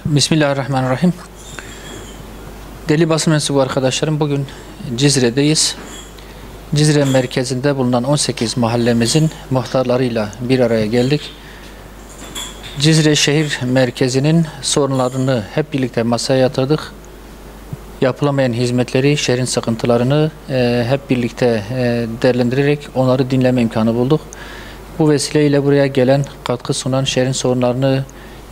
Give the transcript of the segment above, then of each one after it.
Bismillahirrahmanirrahim. Değerli basın mensubu arkadaşlarım, bugün Cizre'deyiz. Cizre merkezinde bulunan 18 mahallemizin muhtarlarıyla bir araya geldik. Cizre şehir merkezinin sorunlarını hep birlikte masaya yatırdık. Yapılamayan hizmetleri, şehrin sıkıntılarını hep birlikte değerlendirerek onları dinleme imkanı bulduk. Bu vesileyle buraya gelen, katkı sunan, şehrin sorunlarını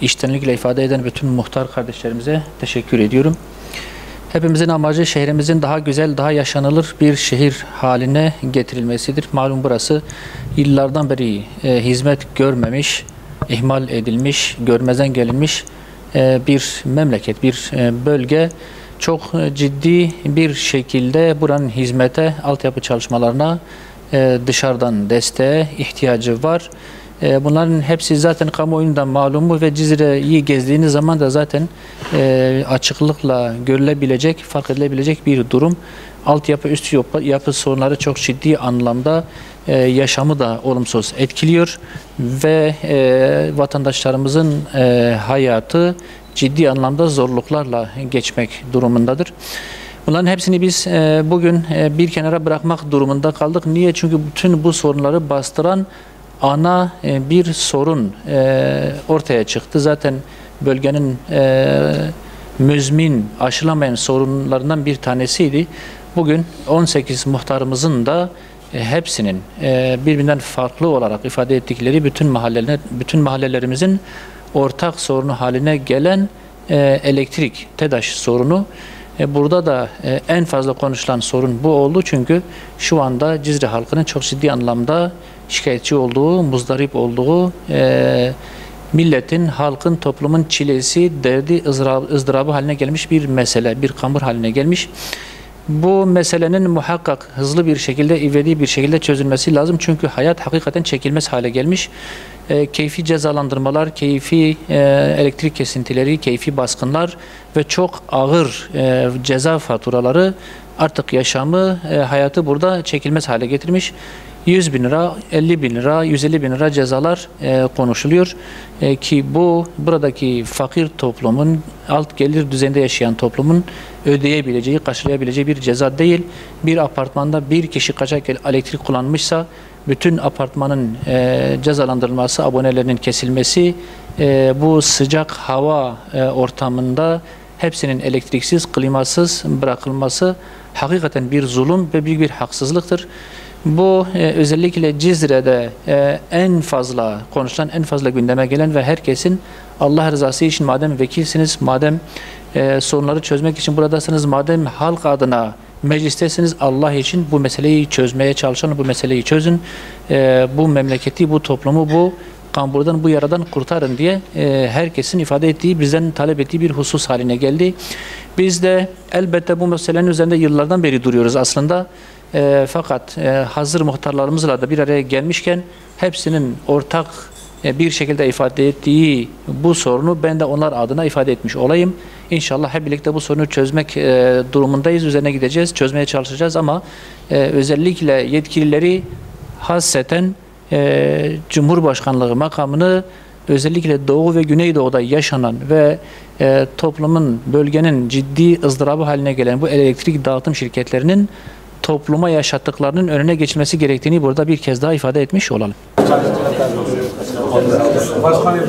içtenlikle ifade eden bütün muhtar kardeşlerimize teşekkür ediyorum. Hepimizin amacı şehrimizin daha güzel, daha yaşanılır bir şehir haline getirilmesidir. Malum burası yıllardan beri hizmet görmemiş, ihmal edilmiş, görmezden gelinmiş bir memleket, bir bölge. Çok ciddi bir şekilde buranın hizmete, altyapı çalışmalarına dışarıdan desteğe ihtiyacı var. Bunların hepsi zaten kamuoyundan malumu ve Cizre'yi gezdiğiniz zaman da zaten açıklıkla görülebilecek, fark edilebilecek bir durum. Altyapı, üst yapı sorunları çok ciddi anlamda yaşamı da olumsuz etkiliyor ve vatandaşlarımızın hayatı ciddi anlamda zorluklarla geçmek durumundadır. Bunların hepsini biz bugün bir kenara bırakmak durumunda kaldık. Niye? Çünkü bütün bu sorunları bastıran ana bir sorun ortaya çıktı. Zaten bölgenin müzmin, aşılamayan sorunlarından bir tanesiydi. Bugün 18 muhtarımızın da hepsinin birbirinden farklı olarak ifade ettikleri bütün mahallelerimizin ortak sorunu haline gelen elektrik, TEDAŞ sorunu. Burada da en fazla konuşulan sorun bu oldu. Çünkü şu anda Cizre halkının çok ciddi anlamda şikayetçi olduğu, muzdarip olduğu, milletin, halkın, toplumun çilesi, derdi, ızdırabı haline gelmiş bir mesele, bir kamur haline gelmiş. Bu meselenin muhakkak hızlı bir şekilde, ivedi bir şekilde çözülmesi lazım. Çünkü hayat hakikaten çekilmez hale gelmiş. Keyfi cezalandırmalar, keyfi elektrik kesintileri, keyfi baskınlar ve çok ağır ceza faturaları artık yaşamı, hayatı burada çekilmez hale getirmiş. 100 bin lira, 50 bin lira, 150 bin lira cezalar konuşuluyor. Ki buradaki fakir toplumun, alt gelir düzeyinde yaşayan toplumun ödeyebileceği, karşılayabileceği bir ceza değil. Bir apartmanda bir kişi kaçak elektrik kullanmışsa bütün apartmanın cezalandırılması, abonelerinin kesilmesi, bu sıcak hava ortamında hepsinin elektriksiz, klimasız bırakılması hakikaten bir zulüm ve büyük bir haksızlıktır. Bu özellikle Cizre'de en fazla konuşulan, en fazla gündeme gelen ve herkesin Allah rızası için madem vekilsiniz, madem sorunları çözmek için buradasınız, madem halk adına meclistesiniz, Allah için bu meseleyi çözmeye çalışın, bu meseleyi çözün, bu memleketi, bu toplumu, bu kamburdan, bu yaradan kurtarın diye herkesin ifade ettiği, bizden talep ettiği bir husus haline geldi. Biz de elbette bu meselenin üzerinde yıllardan beri duruyoruz aslında. Fakat hazır muhtarlarımızla da bir araya gelmişken hepsinin ortak bir şekilde ifade ettiği bu sorunu ben de onlar adına ifade etmiş olayım. İnşallah hep birlikte bu sorunu çözmek durumundayız. Üzerine gideceğiz, çözmeye çalışacağız ama özellikle yetkilileri hasreten Cumhurbaşkanlığı makamını özellikle Doğu ve Güneydoğu'da yaşanan ve toplumun, bölgenin ciddi ızdırabı haline gelen bu elektrik dağıtım şirketlerinin topluma yaşattıklarının önüne geçilmesi gerektiğini burada bir kez daha ifade etmiş olalım. Başkanım,